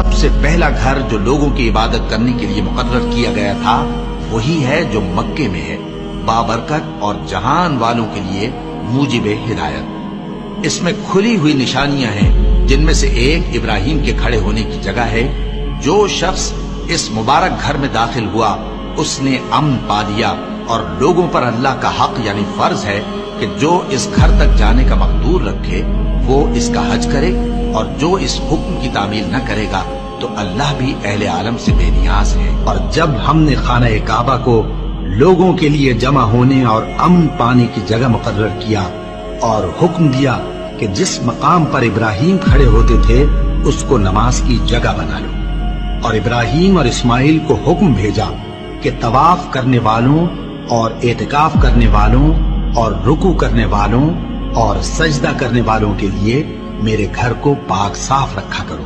سب سے پہلا گھر جو لوگوں کی عبادت کرنے کے لیے مقرر کیا گیا تھا وہی ہے جو مکے میں ہے، بابرکت اور جہان والوں کے لیے موجب ہدایت۔ اس میں کھلی ہوئی نشانیاں ہیں، جن میں سے ایک ابراہیم کے کھڑے ہونے کی جگہ ہے۔ جو شخص اس مبارک گھر میں داخل ہوا اس نے امن پا لیا، اور لوگوں پر اللہ کا حق یعنی فرض ہے کہ جو اس گھر تک جانے کا مقدور رکھے وہ اس کا حج کرے، اور جو اس حکم کی تعمیل نہ کرے گا تو اللہ بھی اہل عالم سے بے نیاز ہے۔ اور جب ہم نے خانہ کعبہ کو لوگوں کے لیے جمع ہونے اور امن پانے کی جگہ مقرر کیا اور حکم دیا کہ جس مقام پر ابراہیم کھڑے ہوتے تھے اس کو نماز کی جگہ بنا لو، اور ابراہیم اور اسماعیل کو حکم بھیجا کہ طواف کرنے والوں اور اعتکاف کرنے والوں اور رکوع کرنے والوں اور سجدہ کرنے والوں کے لیے میرے گھر کو پاک صاف رکھا کرو۔